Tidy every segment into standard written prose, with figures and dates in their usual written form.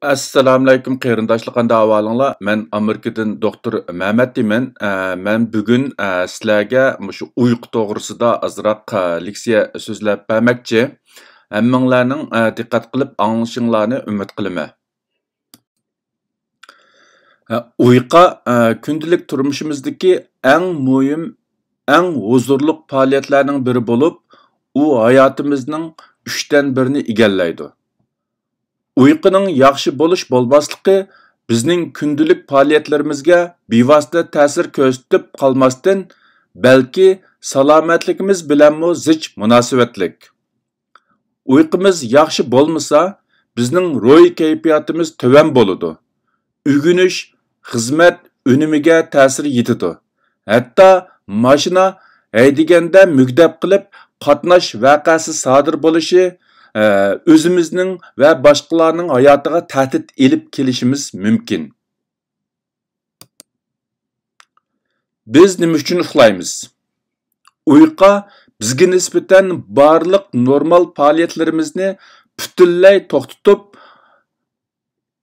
Assalomu alaykum qarindoshlar, qanday ahvolinglar? Men Amerikadan doktor Mehmet deyman. Men bugun sizlarga shu uyqu to'g'risida azroq leksiya so'zlab bermoqchi. Hammanglarning diqqat qilib anglashinglarni umid qilaman. Uyqu kundalik turmushimizdagi eng muhim, eng huzurli faoliyatlarning biri bo'lib, u hayotimizning 3dan 1ni egallaydi. Uyquning yaxshi bo'lish bo'lmasligi bizning kundalik faoliyatlarimizga bevosita ta'sir ko'rsatib qolmasdan, balki salomatligimiz bilanmi zich munosabatlik. Uyqumiz yaxshi bo'lmasa, bizning ruhiy kayfiyatimiz tuvan bo'ladi. Uyg'onish, xizmat unimiga ta'sir yetadi. Hatto mashina haydaganda mugdab qilib qatnash vaqasi sodir bo'lishi o'zimizning va boshqalarning hayotiga tahdid elib kelishimiz mumkin. Biz nima uchun uxlaymiz? Uyqu bizga nisbatan barliq normal faoliyatlarimizni butunlay to'xtatib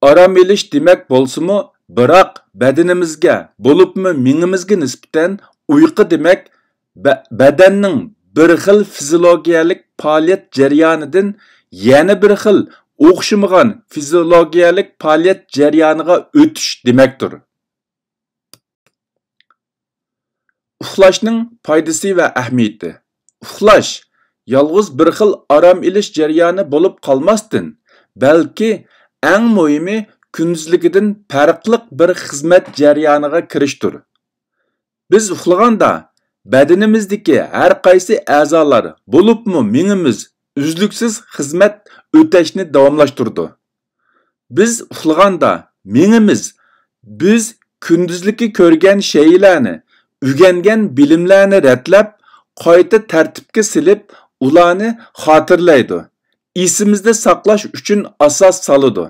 orom olish demak bo'lsa-mu, biroq badanimizga, bo'libmi mingimizga nisbatan uyqu demak badanning bir xil fiziologiyalik faoliyat jarayonidan yana bir xil o'xshamagan fiziologiyalik faoliyat jarayoniga o'tish demakdir. Uxlashning foydasi va ahamiyati. Uxlash yolg'iz bir xil orom olish jarayoni bo'lib qolmasdan, balki eng muhimi kunduzligidan farqli bir xizmat jarayoniga kirishdir. Biz uxlaganda badanimizdagi har qaysi a'zolar, bo'libmi mingimiz uzluksiz xizmat o'tashni davomlashtirdi. Biz uxlaganda mingimiz biz kunduzligi ko'rgan shaylarni, o'rgangan bilimlarni ratlab, qayta tartibga silib, ularni xotirlaydi. Esimizda saqlash uchun asos soladi.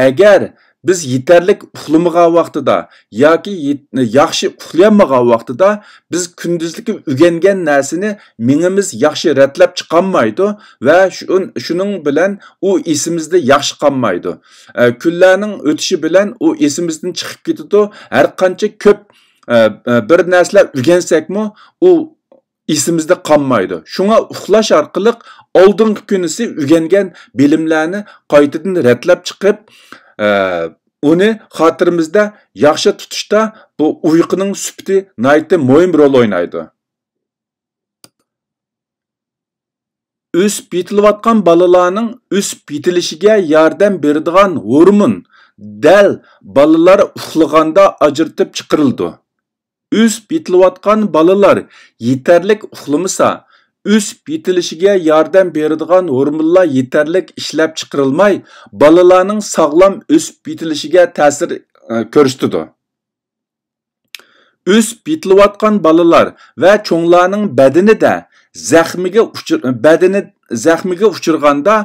Agar biz yetarlik uxlamagan vaqtida yoki yaxshi uxlayolmagan vaqtida biz kunduzligi o'rgangan narsani mingimiz yaxshi ratlab chiqolmaydi va shuning bilan u esimizda yaxshi qolmaydi. Kunlarning o'tishi bilan u esimizdan chiqib ketadi. Har qancha ko'p bir narsalar o'rgansakmi, u esimizda qolmaydi. Shunga uxlash orqali oldingi kunisi o'rgangan bilimlarni qaytadan ratlab chiqib, uni xotirimizda yaxshi tutishda bu uyquning sifati nihoyatda muhim rol o'ynaydi. O'sib yetilayotgan bolalarning o'sib yetilishiga yordam beradigan hormon dal bolalar uxlaganda ajratib chiqarildi. O'sib yetilayotgan bolalar yetarlik uxlamasa, o'sib yetilishiga yordam beradigan hormonlar yetarlik ishlab chiqarilmay, bolalarning sog'lom o'sib yetilishiga ta'sir ko'rsatadi. O'sib yetilayotgan bolalar va cho'nglarning badanida zaxmiga uchirganda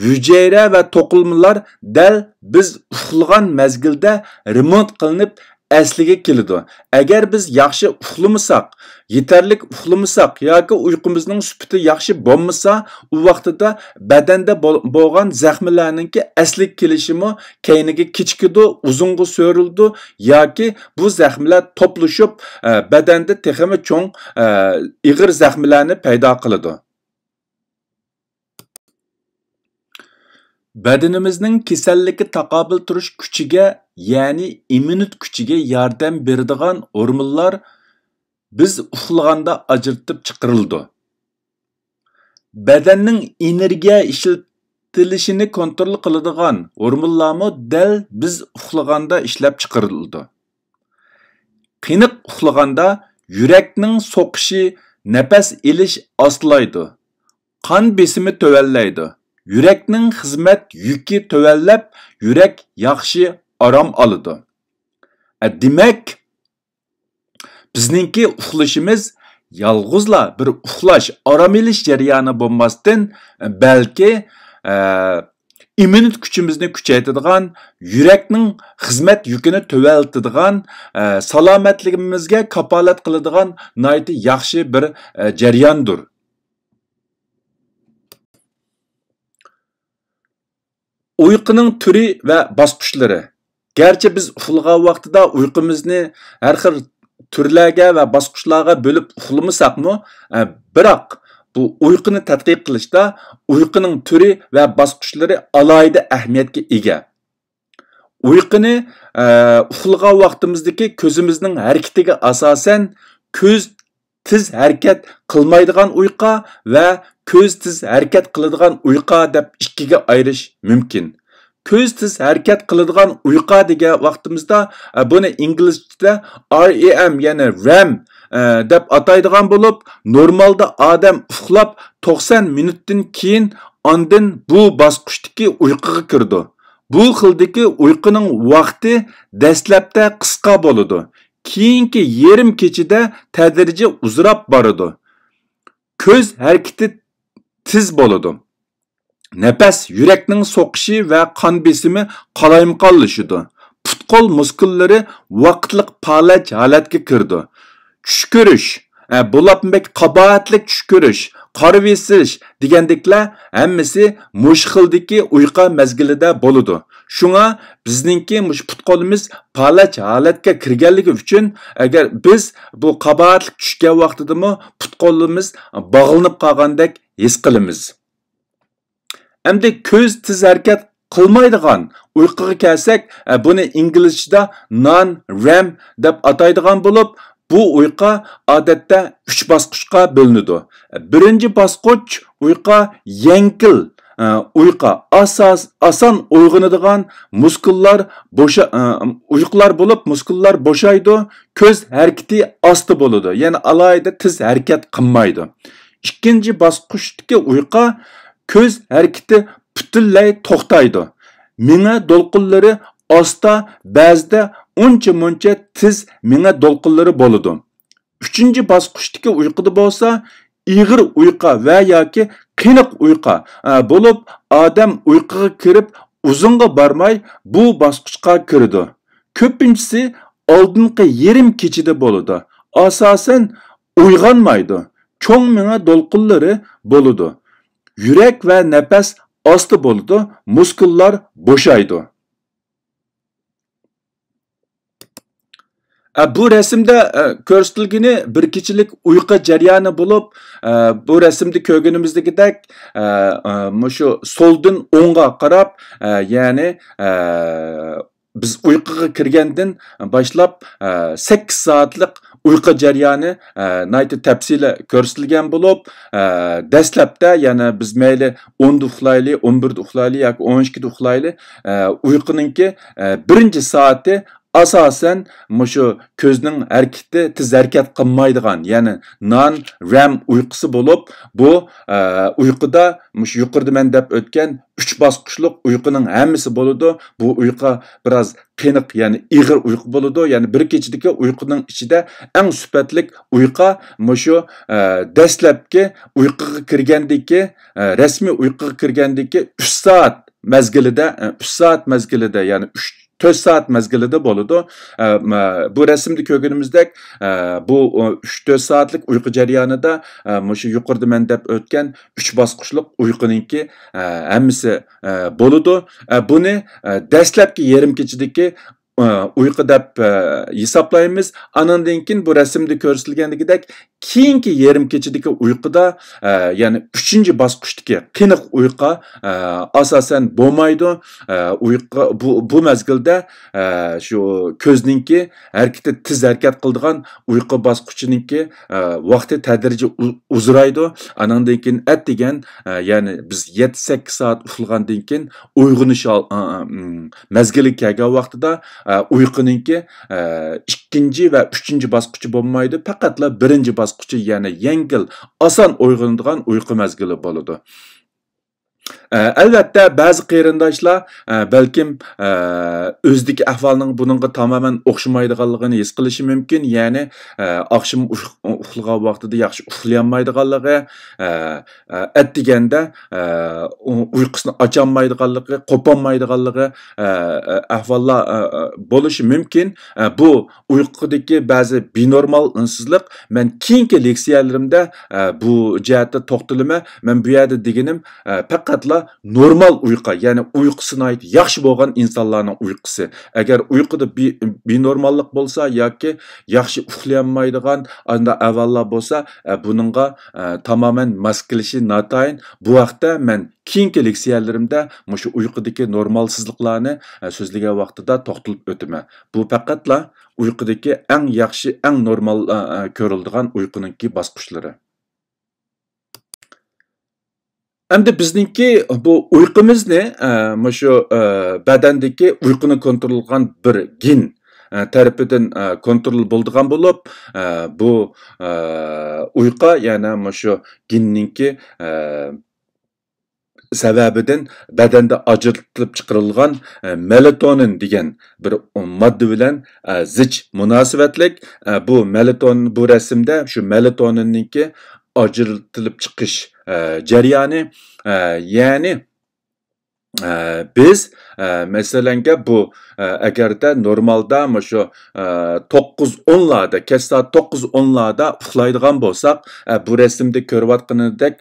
hujayra va to'qilmalar dal biz uxlagan mezgilda remont qilinib asliga keladi. Agar biz yaxshi uxlamasak, yetarlik uxlamasak yoki uyqumizning sifati yaxshi bo'lmasa, u vaqtida badanda bo'lgan zaxmlarningki asliga kelishimi keyniga kechikadi, uzunga so'rildi yoki bu zaxmlar to'plashib badanda texmi cho'ng ig'ir zaxmlarni paydo qiladi. Badanimizning kasallikka taqobil turish kuchiga, ya'ni immunitet kuchiga yordam beradigan hormonlar biz uxlaganda ajratib chiqarildi. Badanning energiya ishlatilishini kontrol qiladigan hormonlarmi dal biz uxlaganda ishlab chiqarildi. Qiniq uxlaganda yurakning so'qishi, nafas olish ostlaydi. Qon besimi tuvallaydi. Yurakning xizmat yuki tuvallab, yurak yaxshi orom oladi. Demak, bizningki uxlashimiz yolg'izla bir uxlash, orom olish jarayoni bo'lmasdan, balki immunitet kuchimizni kuchaytiradigan, yurakning xizmat yukini tuvaltadigan, salomatligimizga kafolat qiladigan nihoyat yaxshi bir jarayondir. Uyquning turi va bosqichlari. Garchi biz uxlagan vaqtida uyqumizni har xil turlarga va bosqichlarga bo'lib uxlamasaqmi, biroq bu uyquni tadqiq qilishda uyquning turi va bosqichlari alohida ahamiyatga ega. Uyquni uxlagan vaqtimizdagi ko'zimizning harakatiga asosan ko'z tiz harakat qilmaydigan uyqu va ko'z tiz harakat qiladigan uyqu deb ikkiga ayirish mumkin. Ko'z tiz harakat qiladigan uyqu degan vaqtimizda buni inglizchada REM ya'ni REM deb ataydigan bo'lib, normalda odam uxlab 90 minutdan keyin ondan bu bosqichdagi uyquga kirdi. Bu xildagi uyquning vaqti dastlabda qisqa bo'ladi. Keyingi yarim kechida tadrijiy uzrab boradi. Ko'z harakati tiz bo'ladi. Nafas, yurakning so'qishi va qon besimi qalayimqonlashadi. Put-qo'l muskullari vaqtliq palaj holatga kirdi. Tush ko'rish, bo'labmek qabohatlik tush ko'rish, qarib esish degandeklar hammasi mush xildagi uyqu mezgilida bo'ladi. Shunga bizningki mush put-qo'limiz palaj holatga kirganligi uchun agar biz bu qabohatlik tushgan vaqtidami put-qo'limiz bog'lanib qolgandek his qilamiz. Endi ko'z tiz harakat qilmaydigan uyquga kelsak, buni inglizchada non-REM deb ataydigan bo'lib, bu uyqu odatda 3 bosqichga bo'linadi. Birinchi bosqich uyqu yengil uyqu, oson uyg'onadigan muskullar uyqular bo'lib, muskullar bo'shaydi, ko'z harakati osti bo'ladi, ya'ni alohida tiz harakat qilmaydi. Ikkinchi bosqichdagi uyqu ko'z harakati butunlay to'xtaydi. Miya do'lqinlari osta, ba'zida uncha-muncha tiz miya do'lqinlari bo'ladi. Uchinchi bosqichdagi uyquda bo'lsa, ig'ir uyqu va yoki qiynoq uyqu bo'lib, odam uyquga kirib uzunga bormay bu bosqichga kiradi. Ko'pinchisi oldingi yarim kechida bo'ladi. Asosan uyg'onmaydi. Cho'ng miya do'lqinlari bo'ladi. Yurak va nafas osti bo'ladi, muskullar bo'shaydi. Bu rasmda ko'rsatilgani bir kechilik uyqu jarayoni bo'lib, bu rasmda ko'rganimizdagidek shu soldan o'ngga qarab, ya'ni biz uyquga kirgandan boshlab 8 soatlik uyqu jarayoni nayt tafsili ko'rsatilgan bo'lib, dastlabda yana biz mayli 10 da uxlayli, 11 da uxlayli yoki 12 da uxlayli, uyquninki birinchi soati asosan shu ko'zning harakati tiz harakat qilmaydigan, ya'ni non-REM uyqusi bo'lib, bu uyquda shu yuqorida men deb o'tgan 3 bosqichlik uyquning hammasi bo'ladi. Bu uyqu biroz qiynoq, ya'ni ig'ir uyqu bo'ladi. Ya'ni bir kechadagi uyquning ichida eng sifatli uyqu shu dastlabki uyquga kirgandagi, rasmiy uyquga kirgandagi 3 soat mezgilida, ya'ni 4 soat mezgilida bo'ladi. Bu rasmda ko'rganimizdek, bu 3-4 soatlik uyqu jarayonida shu yuqorida men deb o'tgan 3 bosqichlik uyquninki hammasi bo'ladi. Buni dastlabki yarim kechadagi uyqu deb hisoblaymiz. Anandan keyin bu rasmda ko'rsatilgandagidek keyingi yarim kechadagi uyquda, ya'ni 3-bosqichdagi qiynoq uyqu asosan bo'lmaydi. Uyqu bu mezgilda shu ko'zninki harakati tiz harakat qiladigan uyqu bosqichininki vaqti tadrijiy uzraydi. Anandan keyin degan, ya'ni biz 7-8 soat uxlagandan keyin uyg'onish mezgili kelgan vaqtida uyquninki 2 va 3 bosqichi bo'lmaydi, faqatla 1 bosqichi, ya'ni yengil, oson uyg'onadigan uyqu mezgili bo'ladi. Albatta ba'zi qarindoshlar balkim o'zdagi ahvolning buningga tamoman o'xshamaydiganligini his qilishi mumkin. Ya'ni oqshom uxlagan vaqtida yaxshi uxlay olmaydiganligi, deganda uyqusini ocholmaydiganligi, qo'polmaydiganligi ahvollar bo'lishi mumkin. Bu uyqudagi ba'zi binormal insizlik. Men keyingi leksiyalarimda bu jihatda to'xtalaman. Men bu yerda deganim faqatla normal uyqu, ya'ni uyqusini yaxshi bo'lgan insonlarning uyqusi. Agar uyquda binormallik bo'lsa yoki yaxshi uxlayolmaydigan anda avvallar bo'lsa, buningga tamoman mos kelishi notayin. Bu vaqtda men keyingi leksiyalarimda mushu uyqudagi normalsizliklarni so'zlagan vaqtida to'xtalib o'taman. Bu faqatla uyqudagi eng yaxshi, eng normal ko'riladigan uyquninki bosqichlari. Endi bizningki bu uyqumizni mushu badandagi uyquni kontrol qilgan bir gen tarafidan kontrol bo'ldigan bo'lib, bu uyqu yana mushu genninki sababidan badanda ajratilib chiqarilgan melatonin degan bir modda bilan zich munosabatlik. Bu melatonin, bu rasmda shu melatoninniki ajratilib chiqish jarayoni, ya'ni biz masalanga bu agarda normalda shu 9-10larda, kech soat 9-10larda uxlaydigan bo'lsak, bu rasmda ko'rayotganidek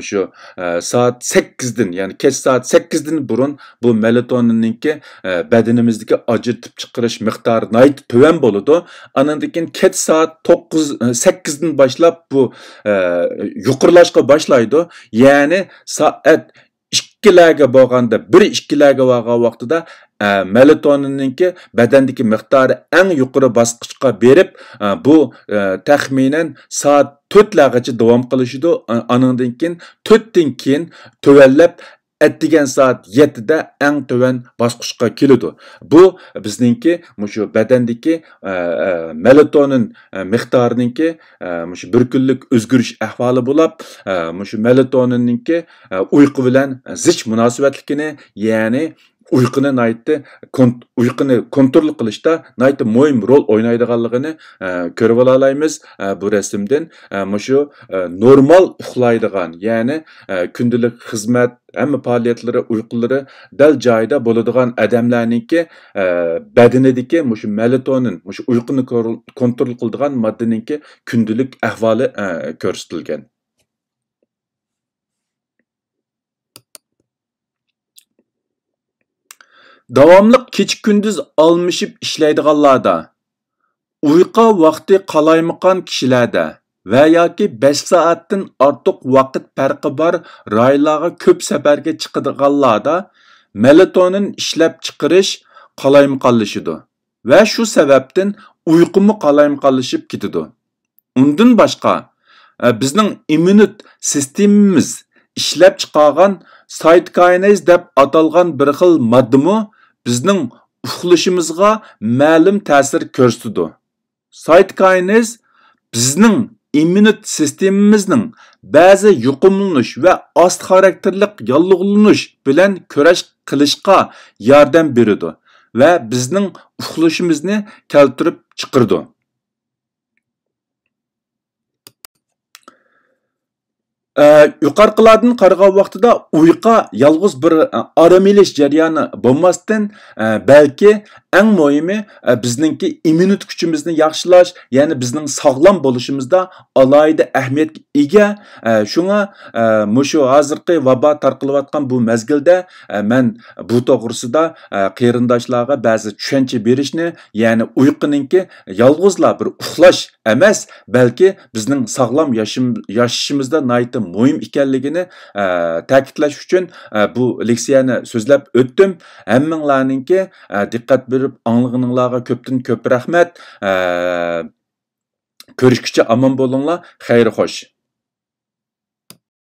shu soat 8dan, ya'ni kech soat 8dan burun bu melatoninninki badanimizdagi ajratib chiqarish miqdori nihoyat tuvan bo'ladi. Andan keyin kech soat 8dan boshlab bu yuqorilashga boshlaydi. Ya'ni soat 2larga bo'lganda, 1-2larga bo'lgan vaqtida melatoninninki badandagi miqdori eng yuqori bosqichga berib, bu taxminan soat 4largacha davom qilishidi. Andan keyin 4dan keyin tuvallab atdigan soat 7da eng tuvan bosqichga keladi. Bu bizningki mushu badandagi melatonin miqdorininki mushu bir kunlik o'zgarish ahvoli bo'lib, mushu melatoninninki uyqu bilan zich munosabatligini, ya'ni uyquni kontrol qilishda nihoyat muhim rol o'ynaydiganligini ko'rib olamiz bu rasmdan. Mushu normal uxlaydigan, ya'ni kundalik xizmat hamma faoliyatlari, uyqulari dal joyida bo'ladigan odamlarningki badanidagi mushu melatonin, mushu uyquni kontrol qiladigan moddaninki kundalik ahvoli ko'rsatilgan. Davomli kecha-kunduz almashib ishlaydiganlarda, uyqu vaqti qalaymaqan kishilarda va yoki 5 soatdan ortiq vaqt farqi bor rayonlarga ko'p safarga chiqadiganlarda melatonin ishlab chiqarish qalaymaqanlashidi va shu sababdan uyqumi qalaymaqanlashib ketadi. Undan boshqa bizning immun sistemamiz ishlab chiqargan cytokinase deb atalgan bir xil moddami bizning uxlashimizga ma'lum ta'sir ko'rsatadi. Cytokinase bizning immun sistemamizning ba'zi yuqumlanish va ost xarakterlik yallig'lanish bilan kurash qilishga yordam beradi va bizning uxlashimizni keltirib chiqaradi. Yuqorqilardan qaragan vaqtida uyqu yolg'iz bir orom olish jarayoni bo'lmasdan, balki eng muhimi bizningki immunitet kuchimizni yaxshilash, ya'ni bizning sog'lom bo'lishimizda alohida ahamiyatga ega. Shunga mushu hozirgi vabo tarqalayotgan bu mezgilda men bu to'g'risida qarindoshlarga ba'zi tushuncha berishni, ya'ni uyquninki yolg'izla bir uxlash emas, balki bizning sog'lom yashashimizda nihoyat muhim ekanligini ta'kidlash uchun bu leksiyani so'zlab o'tdim. Hammanglarningki diqqat berib anglaganinglarga ko'pdan ko'p rahmat. Ko'rishguncha omon bo'linglar. Xayr xo'sh.